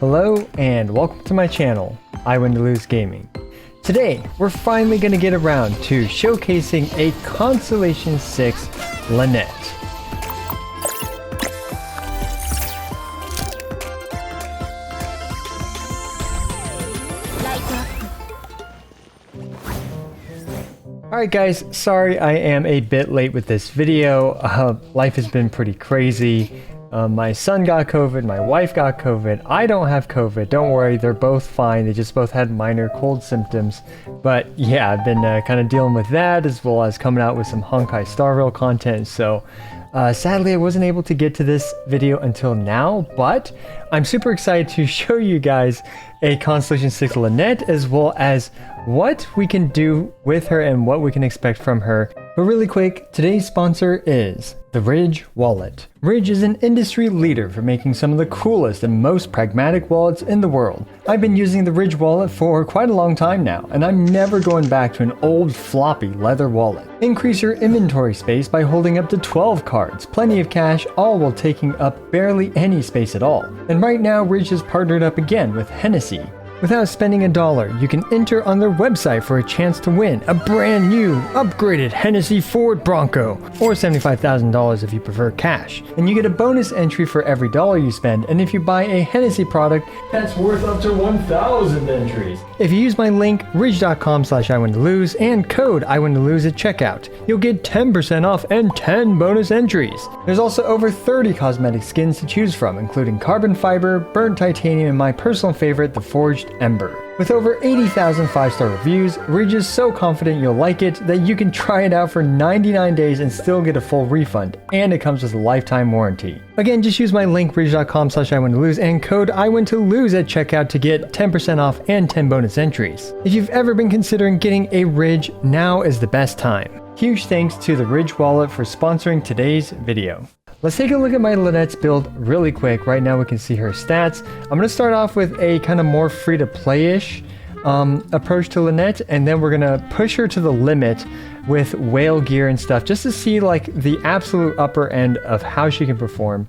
Hello and welcome to my channel, I Win to Lose Gaming. Today, we're finally going to get around to showcasing a Constellation 6 Lynette. Alright guys, sorry I am a bit late with this video. Life has been pretty crazy. My son got COVID, my wife got COVID, I don't have COVID, don't worry, they're both fine, they just both had minor cold symptoms. But yeah, I've been kind of dealing with that, as well as coming out with some Honkai Star Rail content, so sadly I wasn't able to get to this video until now, but I'm super excited to show you guys a Constellation 6 Lynette, as well as what we can do with her and what we can expect from her. But really quick, today's sponsor is the Ridge Wallet. Ridge is an industry leader for making some of the coolest and most pragmatic wallets in the world. I've been using the Ridge Wallet for quite a long time now, and I'm never going back to an old floppy leather wallet. Increase your inventory space by holding up to 12 cards, plenty of cash, all while taking up barely any space at all. And right now, Ridge has partnered up again with Hennessy. Without spending $1, you can enter on their website for a chance to win a brand new, upgraded Hennessy Ford Bronco, or $75,000 if you prefer cash. And you get a bonus entry for every dollar you spend, and if you buy a Hennessy product, that's worth up to 1,000 entries. If you use my link, ridge.com/iwintolose, and code iwintolose at checkout, you'll get 10% off and 10 bonus entries. There's also over 30 cosmetic skins to choose from, including carbon fiber, burnt titanium, and my personal favorite, the forged Ember. With over 80,000 5-star reviews, Ridge is so confident you'll like it that you can try it out for 99 days and still get a full refund, and it comes with a lifetime warranty. Again, just use my link ridge.com/iwintolose and code iwintolose at checkout to get 10% off and 10 bonus entries. If you've ever been considering getting a Ridge, now is the best time. Huge thanks to the Ridge Wallet for sponsoring today's video. Let's take a look at my Lynette's build really quick. Right now we can see her stats. I'm going to start off with a kind of more free-to-play-ish approach to Lynette, and then we're going to push her to the limit with whale gear and stuff, just to see like the absolute upper end of how she can perform,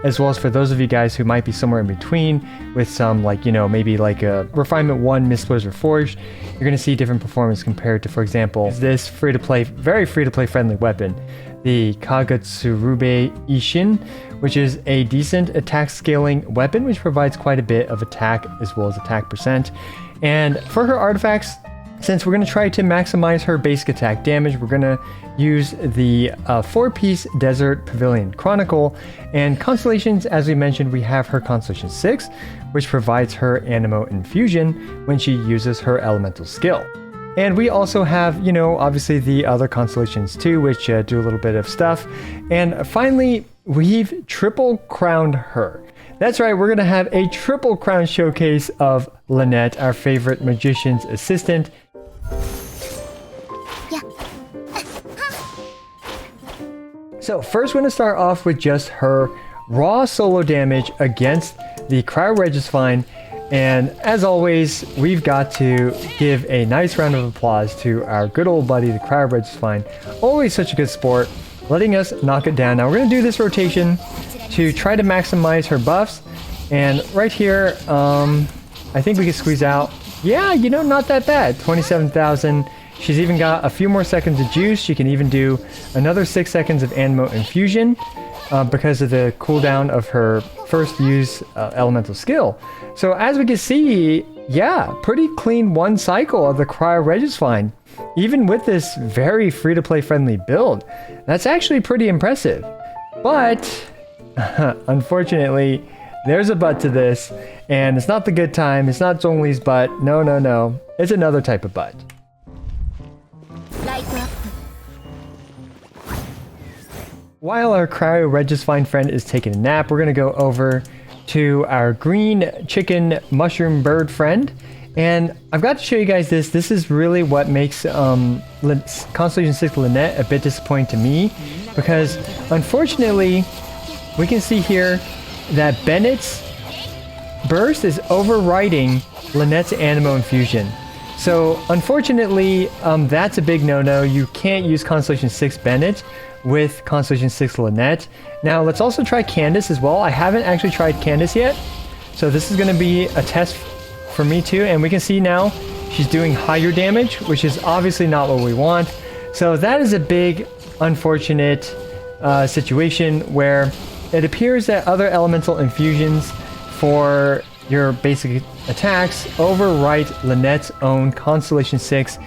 as well as for those of you guys who might be somewhere in between with some, like, you know, maybe like a Refinement 1 Mist Blizzard Forged, you're going to see different performance compared to, for example, this free-to-play, very free-to-play friendly weapon, the Kagatsurube Ishin, which is a decent attack scaling weapon, which provides quite a bit of attack as well as attack percent. And for her artifacts, since we're going to try to maximize her basic attack damage, we're going to use the 4-piece Desert Pavilion Chronicle. And constellations, as we mentioned, we have her Constellation 6, which provides her Anemo Infusion when she uses her elemental skill. And we also have, you know, obviously the other constellations too, which do a little bit of stuff. And finally, we've triple crowned her. That's right, we're going to have a triple crown showcase of Lynette, our favorite magician's assistant. Yeah. So first we're going to start off with just her raw solo damage against the Cryo-Registine. And as always, we've got to give a nice round of applause to our good old buddy, the Cryo-Registine. Always such a good sport, letting us knock it down. Now we're going to do this rotation to try to maximize her buffs. And right here, I think we can squeeze out, yeah, you know, not that bad. 27,000. She's even got a few more seconds of juice. She can even do another 6 seconds of Anemo Infusion because of the cooldown of her first use elemental skill. So as we can see, yeah, pretty clean one cycle of the Cryo-Registine, even with this very free-to-play friendly build. That's actually pretty impressive. But unfortunately, there's a but to this, and it's not the good time, it's not Zhongli's butt, no, it's another type of butt. While our Cryo-Registine friend is taking a nap, we're going to go over to our green chicken mushroom bird friend. And I've got to show you guys this. This is really what makes Constellation 6 Lynette a bit disappointing to me, because unfortunately, we can see here that Bennett's burst is overriding Lynette's Anemo Infusion. So unfortunately, that's a big no-no. You can't use Constellation 6 Bennett with Constellation 6 Lynette. Now let's also try Candace as well. I haven't actually tried Candace yet, So this is going to be a test for me too. And we can see now she's doing higher damage, which is obviously not what we want. So that is a big, unfortunate situation where it appears that other elemental infusions for your basic attacks overwrite Lynette's own Constellation 6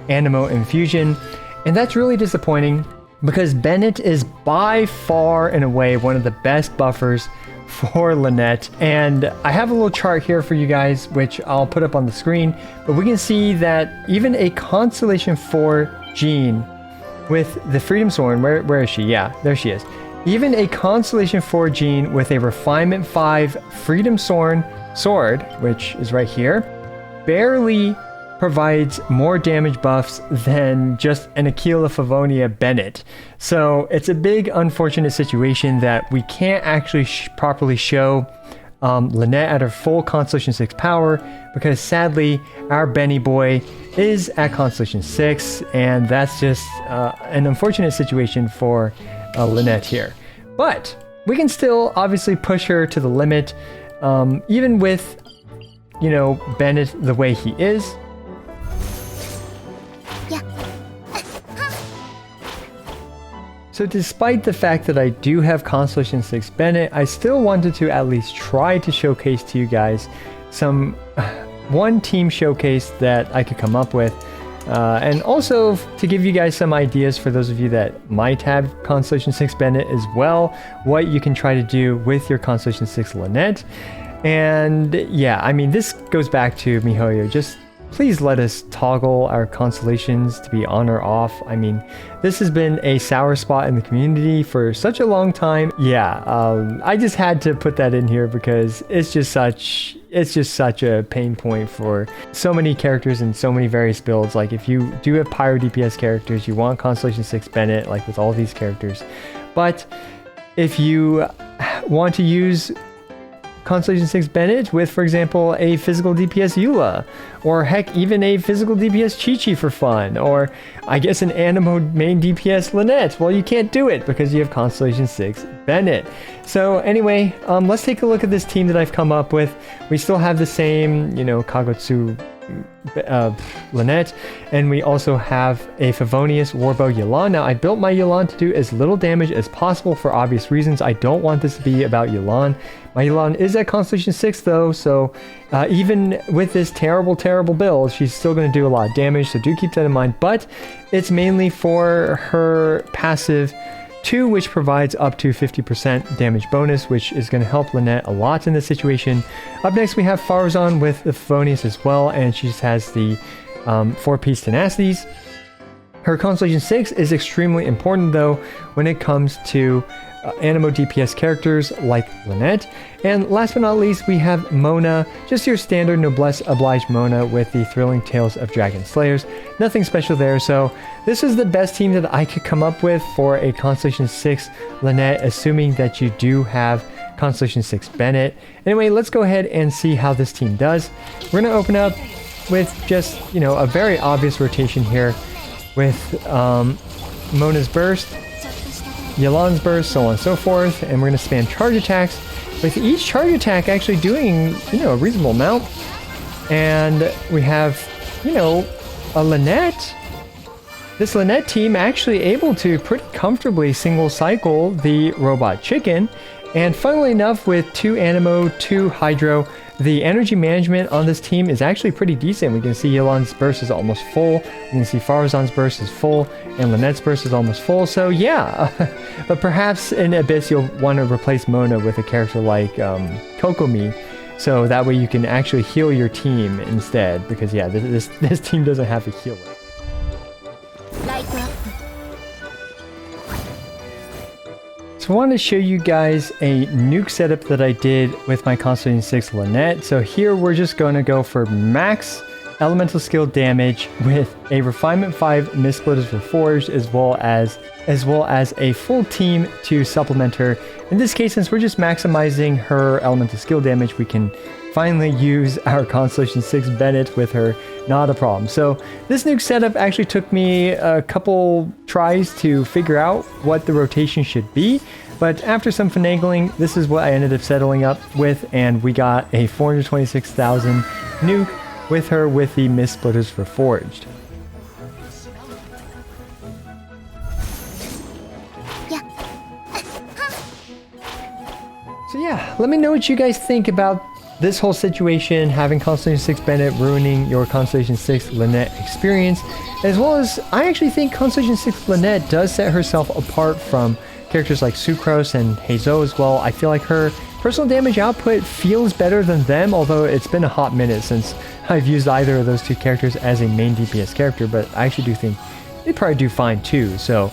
Anemo infusion. And that's really disappointing because Bennett is by far and away one of the best buffers for Lynette. And I have a little chart here for you guys, which I'll put up on the screen, but we can see that even a Constellation 4 Jean with the Freedom Sword, where is she? Yeah, there she is. Even a Constellation 4 Jean with a Refinement 5 Freedom Sword, which is right here, barely provides more damage buffs than just an Aquila Favonia Bennett. So it's a big unfortunate situation that we can't actually properly show Lynette at her full Constellation 6 power, because sadly our Benny boy is at Constellation 6, and that's just an unfortunate situation for Lynette here. But we can still obviously push her to the limit, even with, you know, Bennett the way he is. So despite the fact that I do have Constellation 6 Bennett, I still wanted to at least try to showcase to you guys some one team showcase that I could come up with. And also to give you guys some ideas for those of you that might have Constellation 6 Bennett as well, what you can try to do with your Constellation 6 Lynette. And yeah, I mean, this goes back to MiHoYo, just please let us toggle our constellations to be on or off. I mean, this has been a sour spot in the community for such a long time. Yeah, I just had to put that in here because it's just such a pain point for so many characters and so many various builds. Like if you do have Pyro DPS characters, you want Constellation 6 Bennett, like with all these characters. But if you want to use Constellation 6 Bennett with, for example, a physical DPS Eula, or heck, even a physical DPS Chi-Chi for fun, or I guess an Anemo main DPS Lynette. Well, you can't do it because you have Constellation 6 Bennett. So anyway, let's take a look at this team that I've come up with. We still have the same, you know, Kagotsu Lynette, and we also have a Favonius Warbow Yelan. Now, I built my Yelan to do as little damage as possible for obvious reasons. I don't want this to be about Yelan. My Yelan is at Constellation 6 though, so even with this terrible build, she's still going to do a lot of damage, so do keep that in mind. But it's mainly for her passive 2, which provides up to 50% damage bonus, which is going to help Lynette a lot in this situation. Up next, we have Farazan with the Favonius as well, and she just has the 4-piece Tenacities. Her Constellation 6 is extremely important, though, when it comes to Anemo DPS characters like Lynette. And last but not least, we have Mona, just your standard Noblesse Oblige Mona with the Thrilling Tales of Dragon Slayers. Nothing special there, so this is the best team that I could come up with for a Constellation 6 Lynette, assuming that you do have Constellation 6 Bennett. Anyway, let's go ahead and see how this team does. We're going to open up with just, you know, a very obvious rotation here with Mona's Burst, Yelan's Burst, so on and so forth, and we're going to spam charge attacks, with each charge attack actually doing, you know, a reasonable amount. And we have, you know, a Lynette. This Lynette team actually able to pretty comfortably single cycle the Robot Chicken, and funnily enough, with 2 Anemo, 2 Hydro, the energy management on this team is actually pretty decent. We can see Yelan's burst is almost full, we can see Farazan's burst is full, and Lynette's burst is almost full, so yeah. But perhaps in Abyss you'll want to replace Mona with a character like Kokomi, so that way you can actually heal your team instead, because yeah, this team doesn't have a healer. So I want to show you guys a nuke setup that I did with my Constellation 6 Lynette. So here we're just going to go for max elemental skill damage with a Refinement 5 Mistsplitters Reforged, as well as a full team to supplement her. In this case, since we're just maximizing her elemental skill damage, we can finally use our Constellation 6 Bennett with her, not a problem. So this Nuke setup actually took me a couple tries to figure out what the rotation should be, but after some finagling, this is what I ended up settling up with, and we got a 426,000 Nuke with her with the Mistsplitters Reforged. So yeah, let me know what you guys think about this whole situation, having Constellation 6 Bennett ruining your Constellation 6 Lynette experience, as well as I actually think Constellation 6 Lynette does set herself apart from characters like Sucrose and Heizo as well. I feel like her personal damage output feels better than them, although it's been a hot minute since I've used either of those two characters as a main DPS character, but I actually do think they probably do fine too, so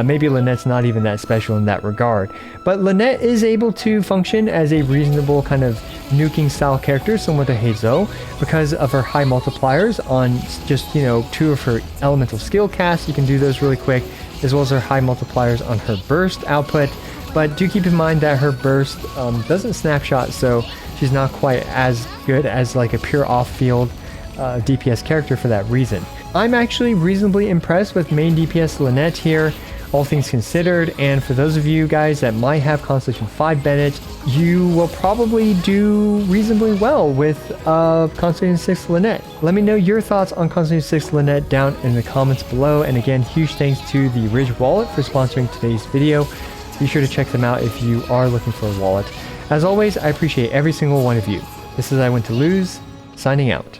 maybe Lynette's not even that special in that regard. But Lynette is able to function as a reasonable kind of nuking style character similar to Heizo because of her high multipliers on just, you know, 2 of her elemental skill casts. You can do those really quick, as well as her high multipliers on her burst output. But do keep in mind that her burst doesn't snapshot, so she's not quite as good as like a pure off-field DPS character for that reason. I'm actually reasonably impressed with main DPS Lynette here, all things considered, and for those of you guys that might have Constellation 5 Bennett, you will probably do reasonably well with Constellation 6 Lynette. Let me know your thoughts on Constellation 6 Lynette down in the comments below, and again, huge thanks to the Ridge Wallet for sponsoring today's video. Be sure to check them out if you are looking for a wallet. As always, I appreciate every single one of you. This is I Win to Lose, signing out.